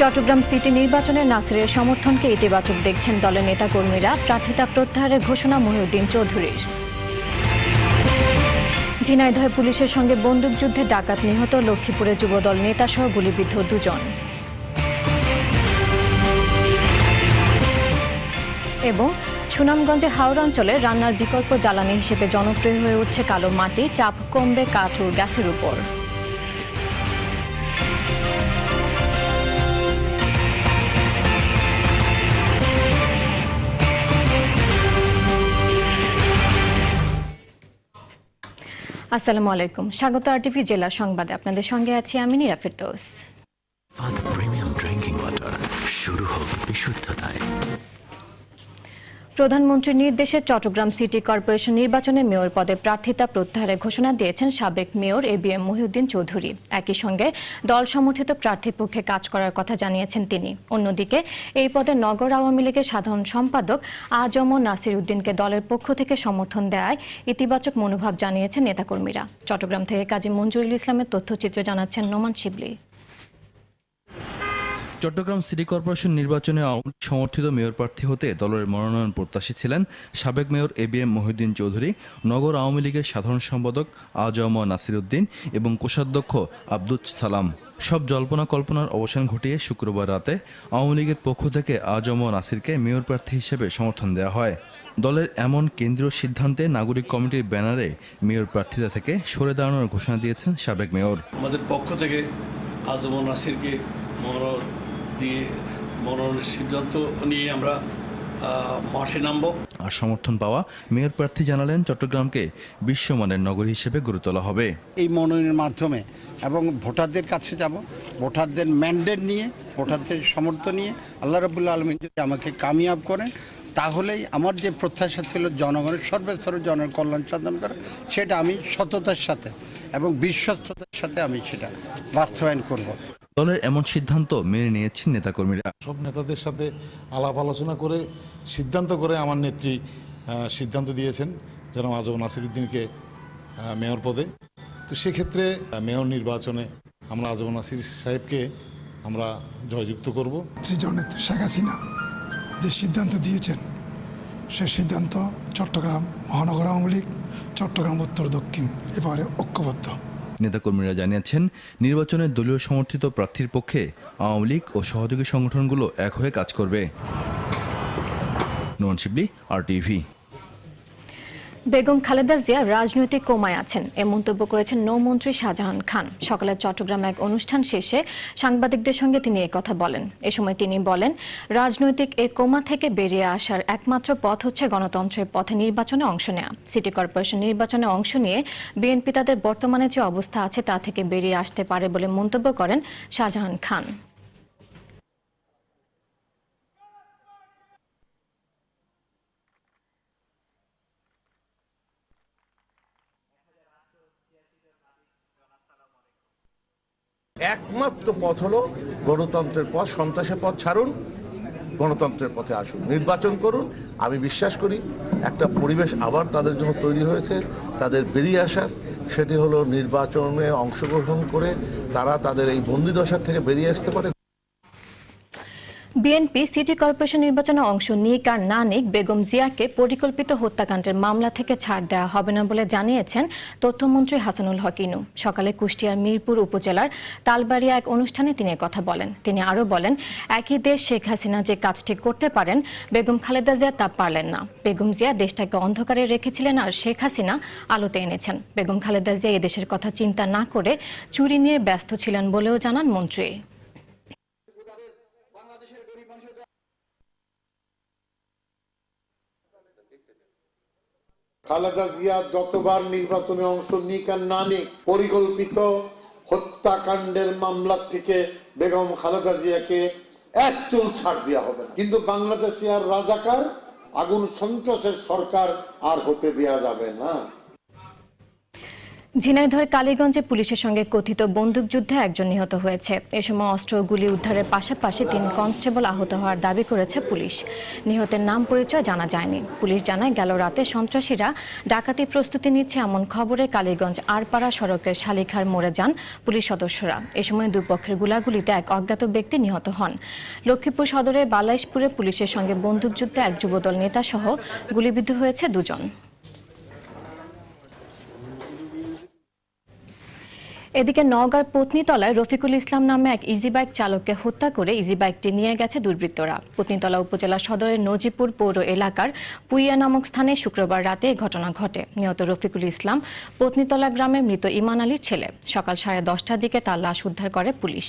Chittagong city নির্বাচনে নাসিরের সমর্থনকে ইতিবাচক দেখছেন দলের নেতাকর্মীরা। প্রার্থিতা প্রত্যাহারের ঘোষণা মহিউদ্দিন চৌধুরীর। ঝিনাইদহে পুলিশের সঙ্গে বন্দুকযুদ্ধে ডাকাত নিহত, লক্ষ্মীপুরে যুবদল নেতাসহ গুলিবিদ্ধ দুজন। এবং সুনামগঞ্জে হাওড়া অঞ্চলে রান্নার বিকল্প জ্বালানি হিসেবে জনপ্রিয় হয়ে উঠছে কালো মাটি, চাপ কমবে কাঠ ও গ্যাসের উপর। আসসালামু আলাইকুম, স্বাগত আরটিভি জেলা সংবাদে। আপনাদের সঙ্গে আছি আমি Nira Ferdous. Premium drinking water, শুরু হোক বিশুদ্ধতায়। প্রধানমন্ত্রীর নির্দেশে চট্টগ্রাম সিটি কর্পোরেশন নির্বাচনে মেয়র পদে প্রার্থিতা প্রত্যাহারের ঘোষণা দিয়েছেন সাবেক মেয়র এবিএম মহিউদ্দিন চৌধুরী। একই সঙ্গে দল সমর্থিত প্রার্থীর পক্ষে কাজ করার কথা জানিয়েছেন তিনি। অন্যদিকে এই পদে নগর আওয়ামী লীগের সাধারণ সম্পাদক আজম নাসির উদ্দিনকে দলের পক্ষ থেকে সমর্থন দেওয়ায় ইতিবাচক মনোভাব জানিয়েছেন নেতাকর্মীরা। চট্টগ্রাম থেকে কাজী মঞ্জুরুল ইসলামের তথ্যচিত্র জানাচ্ছেন নোমান শিবলি। চট্টগ্রাম সিটি কর্পোরেশন নির্বাচনে সমর্থিত মেয়র প্রার্থী হতে দলের মনোনয়ন প্রত্যাশী ছিলেন সাবেক মেয়র এবিএম মহিউদ্দিন চৌধুরী, নগর আওয়ামী লীগের সাধারণ সম্পাদক আজম নাসির উদ্দিন এবং কোষাধ্যক্ষ আব্দুল সালাম। সব জল্পনা কল্পনার অবসান ঘটিয়ে শুক্রবার রাতে আওয়ামী লীগের পক্ষ থেকে আজম নাসিরকে মেয়র প্রার্থী হিসেবে সমর্থন দেওয়া হয়। দলের এমন কেন্দ্রীয় সিদ্ধান্তে নাগরিক কমিটির ব্যানারে মেয়র প্রার্থীতা থেকে সরে দাঁড়ানোর ঘোষণা দিয়েছেন সাবেক মেয়র। আমাদের পক্ষ থেকে আজম নাসিরকে মনোনয়নের সিদ্ধান্ত নিয়ে আমরা মাঠে নামব। আর সমর্থন পাওয়া মেয়র প্রার্থী জানালেন চট্টগ্রামকে বিশ্বমানের নগরী হিসেবে গড়ে তোলা হবে। এই মনোনয়নের মাধ্যমে এবং ভোটারদের কাছে যাব, ভোটারদের ম্যান্ডেট নিয়ে, ভোটারদের সমর্থন নিয়ে আল্লাহ রাব্বুল আলামিন যদি আমাকে কামিয়াব করেন, তাহলেই আমার যে প্রত্যাশা ছিল জনগণের সর্বস্তরের জনগণের কল্যাণ সাধন করা, সেটা আমি সততার সাথে এবং বিশ্বস্ততার সাথে আমি সেটা বাস্তবায়ন করব। দলের এমন সিদ্ধান্ত মেনে নিয়েছেন নেতাকর্মীরা। সব নেতাদের সাথে আলাপ আলোচনা করে সিদ্ধান্ত করে আমার নেত্রী সিদ্ধান্ত দিয়েছেন যেন আজম নাসির উদ্দিনকে মেয়র পদে। তো সেক্ষেত্রে মেয়র নির্বাচনে আমরা আজম নাসির সাহেবকে আমরা জয়যুক্ত করব। জননেত্রী শেখ হাসিনা যে সিদ্ধান্ত দিয়েছেন, সে সিদ্ধান্ত চট্টগ্রাম মহানগর আওয়ামী লীগ, চট্টগ্রাম উত্তর দক্ষিণ এবারে ঐক্যবদ্ধ। নেতাকর্মীরা জানিয়েছেন নির্বাচনে দলীয় সমর্থিত প্রার্থীর পক্ষে আওয়ামী লীগ ও সহযোগী সংগঠনগুলো এক হয়ে কাজ করবে। নোমান শিবলি, আরটিভি। বেগম খালেদা জিয়া রাজনৈতিক কোমায় আছেন, এ মন্তব্য করেছেন নৌমন্ত্রী শাহজাহান খান। সকালে চট্টগ্রামে এক অনুষ্ঠান শেষে সাংবাদিকদের সঙ্গে তিনি কথা বলেন। এ সময় তিনি বলেন, রাজনৈতিক এ কোমা থেকে বেরিয়ে আসার একমাত্র পথ হচ্ছে গণতন্ত্রের পথে নির্বাচনে অংশ নেওয়া। সিটি কর্পোরেশন নির্বাচনে অংশ নিয়ে বিএনপি তাদের বর্তমানে যে অবস্থা আছে তা থেকে বেরিয়ে আসতে পারে বলে মন্তব্য করেন শাহজাহান খান। একমাত্র পথ হলো গণতন্ত্রের পথ। সন্ত্রাসের পথ ছাড়ুন, গণতন্ত্রের পথে আসুন, নির্বাচন করুন। আমি বিশ্বাস করি একটা পরিবেশ আবার তাদের জন্য তৈরি হয়েছে তাদের বেরিয়ে আসার। সেটি হলো নির্বাচনে অংশগ্রহণ করে তারা তাদের এই বন্দিদশার থেকে বেরিয়ে আসতে পারে। বিএনপি সিটি কর্পোরেশন নির্বাচনে অংশ নিক আর না নিক, বেগম জিয়াকে পরিকল্পিত হত্যাকাণ্ডের মামলা থেকে ছাড় দেওয়া হবে না বলে জানিয়েছেন তথ্যমন্ত্রী হাসানুল হক ইনু। সকালে কুষ্টিয়ার মিরপুর উপজেলার তালবাড়িয়া এক অনুষ্ঠানে তিনি কথা বলেন। তিনি আরও বলেন, একই দেশ শেখ হাসিনা যে কাজটি করতে পারেন, বেগম খালেদা জিয়া তা পারলেন না। বেগম জিয়া দেশটাকে অন্ধকারে রেখেছিলেন আর শেখ হাসিনা আলোতে এনেছেন। বেগম খালেদা জিয়া এদেশের কথা চিন্তা না করে চুরি নিয়ে ব্যস্ত ছিলেন বলেও জানান মন্ত্রী। খালেদা জিয়া যতবার নির্বাচনে অংশ নিক আর না নিক, পরিকল্পিত হত্যাকাণ্ডের মামলা থেকে বেগম খালেদা জিয়াকে এক চুল ছাড় দেওয়া হবে। কিন্তু বাংলাদেশে আর রাজাকার আগুন সন্ত্রাসের সরকার আর হতে দেওয়া যাবে না। ঝিনাইদহের কালীগঞ্জে পুলিশের সঙ্গে কথিত বন্দুকযুদ্ধে একজন নিহত হয়েছে। এ সময় অস্ত্র ও গুলি উদ্ধারের পাশাপাশি 3 কনস্টেবল আহত হওয়ার দাবি করেছে পুলিশ। নিহতের নাম পরিচয় জানা যায়নি। পুলিশ জানায় গেল রাতে সন্ত্রাসীরা ডাকাতি প্রস্তুতি নিচ্ছে এমন খবরে কালীগঞ্জ আরপাড়া সড়কের শালিখার মোড়ে যান পুলিশ সদস্যরা। এ সময় দুপক্ষের গুলাগুলিতে এক অজ্ঞাত ব্যক্তি নিহত হন। লক্ষ্মীপুর সদরের বালাইশপুরে পুলিশের সঙ্গে বন্দুকযুদ্ধে এক যুবদল নেতা সহ গুলিবিদ্ধ হয়েছে 2 জন। এদিকে নওগাঁর পত্নীতলায় রফিকুল ইসলাম নামে এক ইজিবাইক চালককে হত্যা করে ইজিবাইকটি নিয়ে গেছে দুর্বৃত্তরা। পত্নীতলা উপজেলা সদরের নজিপুর পৌর এলাকার পুইয়া নামক স্থানে শুক্রবার রাতে এই ঘটনা ঘটে। নিহত রফিকুল ইসলাম পত্নীতলা গ্রামের মৃত ইমান আলীর ছেলে। সকাল 10:30টার দিকে তার লাশ উদ্ধার করে পুলিশ।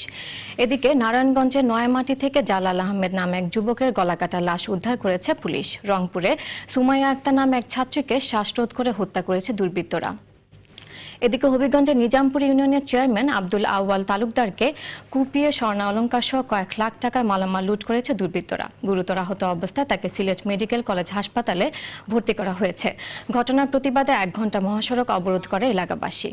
এদিকে নারায়ণগঞ্জের নয়ামাটি থেকে জালাল আহমেদ নামে এক যুবকের গলাকাটা লাশ উদ্ধার করেছে পুলিশ। রংপুরে সুমাইয়া আক্তার নামে এক ছাত্রীকে শ্বাসরোধ করে হত্যা করেছে দুর্বৃত্তরা। এদিকে হবিগঞ্জের নিজামপুর ইউনিয়নের চেয়ারম্যান আব্দুল আউয়াল তালুকদারকে কুপিয়ে স্বর্ণ অলংকার সহ কয়েক লাখ টাকার মালামাল লুট করেছে দুর্বৃত্তরা। গুরুতর আহত অবস্থায় তাকে সিলেট মেডিকেল কলেজ হাসপাতালে ভর্তি করা হয়েছে। ঘটনার প্রতিবাদে 1 ঘণ্টা মহাসড়ক অবরোধ করে এলাকাবাসী।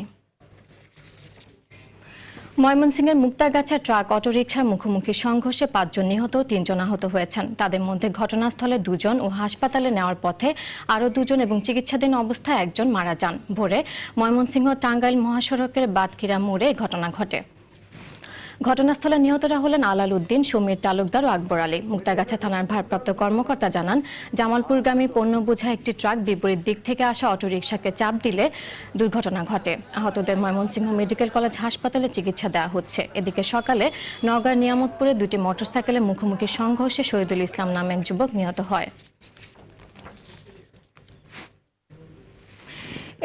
ময়মনসিংহের মুক্তাগাছা ট্রাক অটোরিকশার মুখোমুখি সংঘর্ষে 5 জন নিহত, 3 জন আহত হয়েছেন। তাদের মধ্যে ঘটনাস্থলে 2 জন ও হাসপাতালে নেওয়ার পথে আরও 2 জন এবং চিকিৎসাধীন অবস্থায় 1 জন মারা যান। ভোরে ময়মনসিংহ টাঙ্গাইল মহাসড়কের বাতকিরা মোড়ে ঘটনা ঘটে। ঘটনাস্থলে নিহতরা হলেন আলাল উদ্দিন, সমীর তালুকদার ও আকবর আলী। মুক্তাগাছা থানার ভারপ্রাপ্ত কর্মকর্তা জানান, জামালপুরগামী পণ্য বোঝা একটি ট্রাক বিপরীত দিক থেকে আসা অটোরিকশাকে চাপ দিলে দুর্ঘটনা ঘটে। আহতদের ময়মনসিংহ মেডিকেল কলেজ হাসপাতালে চিকিৎসা দেওয়া হচ্ছে। এদিকে সকালে নওগাঁর নিয়ামতপুরে 2টি মোটরসাইকেলের মুখোমুখি সংঘর্ষে শহীদুল ইসলাম নামে এক যুবক নিহত হয়।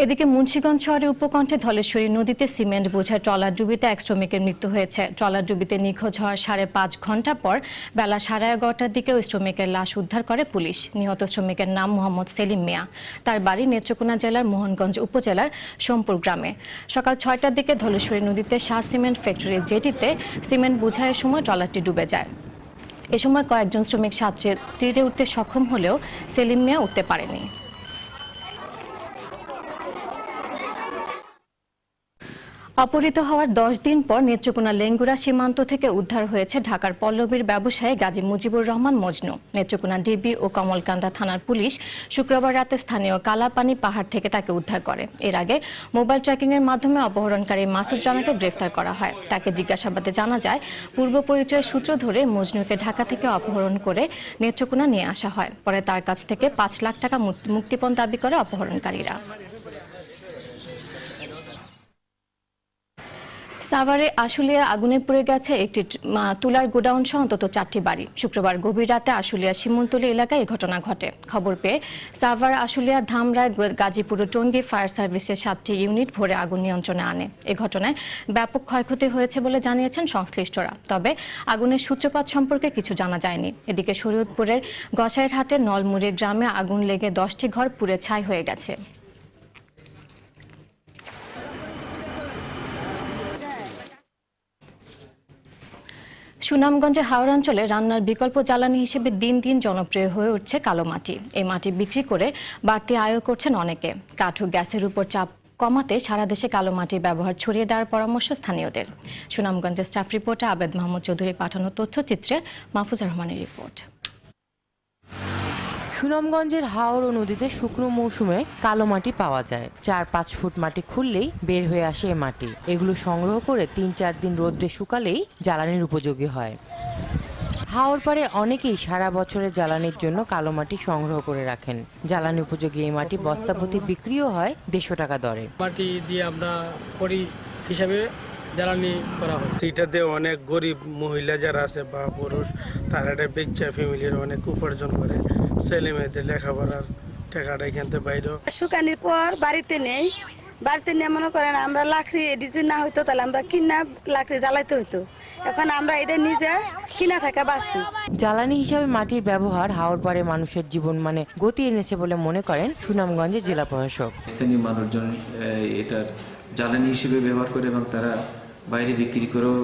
এদিকে মুন্সিগঞ্জ শহরের উপকণ্ঠে ধলেশ্বরী নদীতে সিমেন্ট বোঝায় ট্রলার ডুবিতে 1 শ্রমিকের মৃত্যু হয়েছে। ট্রলার ডুবিতে নিখোঁজ হওয়ার 5.5 ঘণ্টা পর বেলা 11:30টার দিকে ওই শ্রমিকের লাশ উদ্ধার করে পুলিশ। নিহত শ্রমিকের নাম মোহাম্মদ সেলিম মিয়া। তার বাড়ি নেত্রকোনা জেলার মোহনগঞ্জ উপজেলার সোমপুর গ্রামে। সকাল 6টার দিকে ধলেশ্বরী নদীতে শাহ সিমেন্ট ফ্যাক্টরির জেটিতে সিমেন্ট বোঝাইয়ের সময় ট্রলারটি ডুবে যায়। এ সময় কয়েকজন শ্রমিক সাঁতরে তীরে উঠতে সক্ষম হলেও সেলিম মিয়া উঠতে পারেনি। অপহৃত হওয়ার 10 দিন পর নেত্রকোনা লেঙ্গুরা সীমান্ত থেকে উদ্ধার হয়েছে ঢাকার পল্লবীর ব্যবসায়ী গাজী মুজিবুর রহমান মজনু। নেত্রকোনা ডিবি ও কমলকান্দা থানার পুলিশ শুক্রবার রাতে স্থানীয় কালাপানি পাহাড় থেকে তাকে উদ্ধার করে। এর আগে মোবাইল ট্র্যাকিংয়ের মাধ্যমে অপহরণকারী মাসুদ রানাকে গ্রেফতার করা হয়। তাকে জিজ্ঞাসাবাদে জানা যায়, পূর্ব পরিচয়ের সূত্র ধরে মজনুকে ঢাকা থেকে অপহরণ করে নেত্রকোনা নিয়ে আসা হয়। পরে তার কাছ থেকে 5 লাখ টাকা মুক্তিপণ দাবি করে অপহরণকারীরা। সাভারে আশুলিয়া আগুনে পুড়ে গেছে একটি তুলার গোডাউন সহ অন্তত 4টি বাড়ি। শুক্রবার গভীর রাতে আশুলিয়া শিমুলতলী এলাকায় এই ঘটনা ঘটে। খবর পেয়ে সাভার, আশুলিয়া, ধামরাই, গাজীপুর ও টঙ্গী ফায়ার সার্ভিসের 7টি ইউনিট ভোরে আগুন নিয়ন্ত্রণে আনে। এ ঘটনায় ব্যাপক ক্ষয়ক্ষতি হয়েছে বলে জানিয়েছেন সংশ্লিষ্টরা। তবে আগুনের সূত্রপাত সম্পর্কে কিছু জানা যায়নি। এদিকে শরীয়তপুরের গসাইরহাটের নলমুড়ি গ্রামে আগুন লেগে 10টি ঘর পুড়ে ছাই হয়ে গেছে। সুনামগঞ্জের হাওড়াঞ্চলে রান্নার বিকল্প জ্বালানি হিসেবে দিন দিন জনপ্রিয় হয়ে উঠছে কালো মাটি। এই মাটি বিক্রি করে বাড়তি আয় করছেন অনেকে। কাঠ ও গ্যাসের উপর চাপ কমাতে সারা দেশে কালো মাটির ব্যবহার ছড়িয়ে দেওয়ার পরামর্শ স্থানীয়দের। সুনামগঞ্জের স্টাফ রিপোর্টে আবেদ মাহমুদ চৌধুরী পাঠানো তথ্যচিত্রে মাহফুজুর রহমানের রিপোর্ট। সুনামগঞ্জের হাওড় নদীতে শুকনো মৌসুমে কালো মাটি পাওয়া যায়। 4-5 ফুট মাটি খুললেই বের হয়ে আসে এ মাটি। এগুলো সংগ্রহ করে 3-4 দিন রোদ্রে শুকালেই জ্বালানির উপযোগী হয়। হাওড় পাড়ে অনেকেই সারা বছরের জ্বালানির জন্য কালো মাটি সংগ্রহ করে রাখেন। জ্বালানি উপযোগী এই মাটি বস্তাপ্রতি বিক্রিও হয় 150 টাকা দরে। মাটি দিয়ে আমরা করি হিসাবে জ্বালানি করা হয়। এটাতে অনেক গরিব মহিলা যারা আছে বা পুরুষ, তারা এটা বেচা ফ্যামিলির অনেক উপার্জন করে। ছেলে মেয়েদের লেখাপড়ার টাকাটা এখান থেকে বাইরে। শুকানির পর বাড়িতে নেই, বাড়িতে নিয়ে মনে করেন আমরা লাকড়ি ডিজাইন না হইতো তাহলে আমরা কিনা লাকড়ি জ্বালাইতে হইতো। এখন আমরা এটা নিজে কিনা থাকা বাঁচছি। জ্বালানি হিসাবে মাটির ব্যবহার হাওড় পাড়ে মানুষের জীবন মানে গতি এনেছে বলে মনে করেন সুনামগঞ্জের জেলা প্রশাসক। স্থানীয় মানুষজন এটার জ্বালানি হিসেবে ব্যবহার করে এবং তারা বাইরে বিক্রি করেও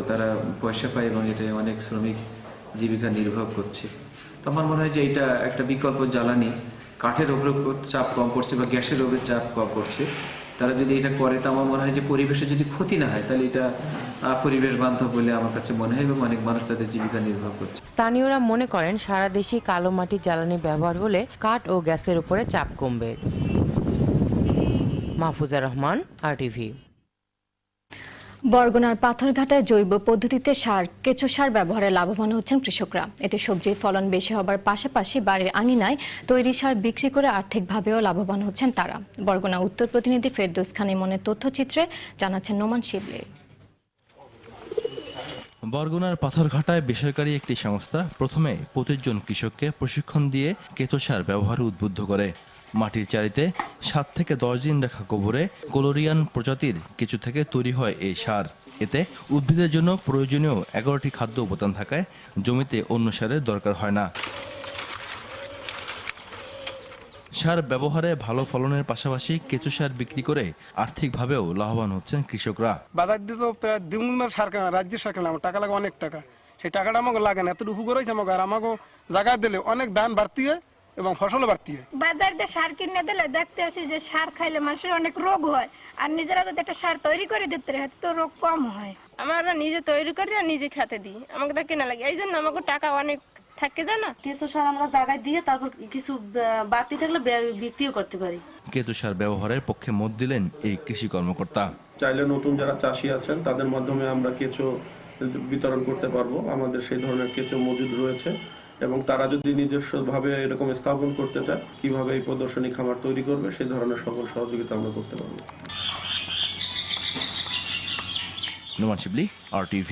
তারা পয়সা পায় এবং এটা অনেক শ্রমিক জীবিকা নির্বাহ করছে। তো আমার মনে হয় যে এটা একটা বিকল্প জ্বালানি। কাঠের ওপরে চাপ কম পড়ছে বা গ্যাসের ওপরে চাপ কম পড়ছে, তারা যদি এটা করে তো আমার মনে হয় যে পরিবেশে যদি ক্ষতি না হয় তাহলে এটা পরিবেশ বান্ধব বলে আমার কাছে মনে হয় এবং অনেক মানুষ তাদের জীবিকা নির্বাহ করছে। স্থানীয়রা মনে করেন সারা দেশে কালো মাটির জ্বালানি ব্যবহার হলে কাঠ ও গ্যাসের উপরে চাপ কমবে। মাহফুজা রহমান, RTV। বরগুনার পাথরঘাটায় জৈব পদ্ধতিতে কেঁচো সার ব্যবহারে লাভবান হচ্ছেন কৃষকরা। এতে সবজির ফলন বেশি হবার পাশাপাশি বাড়ির আঙিনায় তৈরি সার বিক্রি করে আর্থিকভাবেও লাভবান হচ্ছেন তারা। বরগুনা উত্তর প্রতিনিধি ফেরদৌস খান ইমনের তথ্যচিত্রে জানাচ্ছেন নোমান শিবলি। বরগুনার পাথরঘাটায় বেসরকারি একটি সংস্থা প্রথমে 25 জন কৃষককে প্রশিক্ষণ দিয়ে কেঁচো সার ব্যবহারে উদ্বুদ্ধ করে। মাটির চারিতে 7 থেকে 10 দিন রাখা গোবরে কোলোরিয়ান প্রজাতির কেঁচো থেকে তৈরি হয় এই সার। এতে উদ্ভিদের জন্য প্রয়োজনীয় 11টি খাদ্য উপাদান থাকায় জমিতে অন্য সারের দরকার হয় না। সার ব্যবহারে ভালো ফলনের পাশাপাশি কেঁচো সার বিক্রি করে আর্থিকভাবেও লাভবান হচ্ছেন কৃষকরা। বাজার দিয়ে তো প্রায় দ্বিগুণ সার কেনা, রাজ্যের সার কেনা আমার টাকা লাগে অনেক টাকা, সেই টাকাটা আমাকে লাগে না, এতটুকু করেছে আমাকে, আর আমাকে জায়গা দিলে অনেক দাম বাড়তি হয় এবং ফসলও বাড়তি হয়। বাজার দিয়ে সার কিনে দিলে দেখতে আছি যে সার খাইলে মানুষের অনেক রোগ হয়, আর নিজেরা যদি একটা সার তৈরি করে দিতে হয় তো রোগ কম হয়। আমরা নিজে তৈরি করি আর নিজে খেতে দিই, আমাকে তো কেনা লাগে, এই জন্য আমাকে টাকা অনেক থাকে জানা। কেঁচো সার আমরা জায়গায় দিয়ে তারপর কিছু বাড়তি থাকলে বিক্রিও করতে পারি। কেঁচো সার ব্যবহারের পক্ষে মত দিলেন এই কৃষি কর্মকর্তা। চাইলে নতুন যারা চাষি আছেন তাদের মাধ্যমে আমরা কেঁচো বিতরণ করতে পারবো, আমাদের সেই ধরনের কেঁচো মজুদ রয়েছে এবং তারা যদি নিজস্বভাবে এরকম স্থাপন করতে চায় কিভাবে এই প্রদর্শনী খামার তৈরি করবে সেই ধরনের সকল সহযোগিতা আমরা করতে পারবো। নোমান শিবলি, RTV।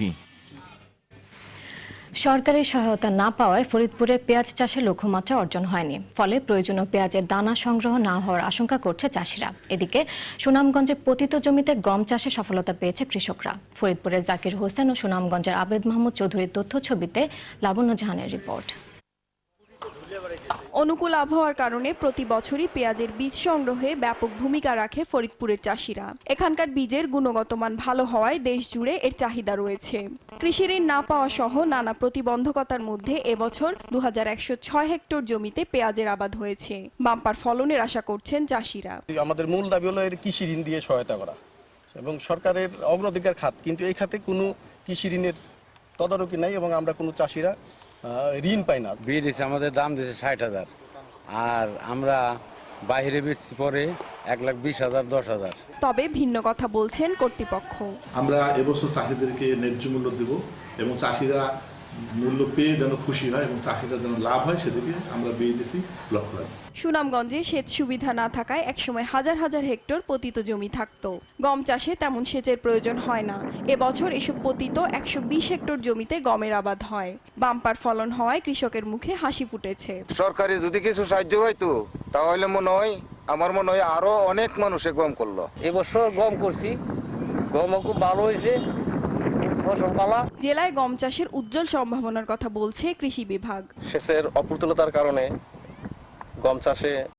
সরকারি সহায়তা না পাওয়ায় ফরিদপুরে পেঁয়াজ চাষে লক্ষ্যমাত্রা অর্জন হয়নি, ফলে প্রয়োজনীয় পেঁয়াজের দানা সংগ্রহ না হওয়ার আশঙ্কা করছে চাষিরা। এদিকে সুনামগঞ্জে পতিত জমিতে গম চাষে সফলতা পেয়েছে কৃষকরা। ফরিদপুরের জাকির হোসেন ও সুনামগঞ্জের আবেদ মাহমুদ চৌধুরীর তথ্য ছবিতে লাবণ্য জাহানের রিপোর্ট। অনুকূল আবহাওয়ার কারণে প্রতি বছরই পেঁয়াজের বীজ সংগ্রহে ব্যাপক ভূমিকা রাখে ফরিদপুরের চাষিরা। এখানকার বীজের গুণগত মান ভালো হওয়ায় দেশ জুড়ে এর চাহিদা রয়েছে। কৃষি ঋণ না পাওয়া সহ নানা প্রতিবন্ধকতার মধ্যে এবছর 2106 হেক্টর জমিতে পেঁয়াজের আবাদ হয়েছে। বাম্পার ফলনের আশা করছেন চাষিরা। আমাদের মূল দাবি হলো এর কৃষি ঋণ দিয়ে সহায়তা করা এবং সরকারের অগ্রাধিকার খাত, কিন্তু এই খাতে কোনো কৃষি ঋণের তদারকি নাই এবং আমরা কোনো চাষিরা ঋণ পাই না। বীজ আমাদের দাম দিয়েছে 60,000, আর আমরা বাইরে বেচছি পরে 1,20,000 10,000। তবে ভিন্ন কথা বলছেন কর্তৃপক্ষ। আমরা এবছর চাষিদেরকে ন্যায্য মূল্য দেব এবং চাষিরা মূল্য পেয়ে যেন খুশি হয় এবং চাষিরা যেন লাভ হয় সেদিকে আমরা বিএডিসি লক্ষ্য রাখি। সুনামগঞ্জে সেচ সুবিধা না থাকায় একসময় হাজার হাজার হেক্টর পতিত জমি থাকতো। গম চাষে তেমন সেচের প্রয়োজন হয় না। এবছর এসব পতিত 120 হেক্টর জমিতে গমের আবাদ হয়। বাম্পার ফলন হওয়ায় কৃষকের মুখে হাসি ফুটেছে। সরকারি যদি কিছু সাহায্য হয়তো তাহলে আমার মনে হয় আরো অনেক মানুষে গম করলো। এবছর গম করছি, গম খুব ভালো হয়েছে। জেলায় গম চাষের উজ্জ্বল সম্ভাবনার কথা বলছে কৃষি বিভাগ। সেচের অপ্রতুলতার কারণে গম চাষে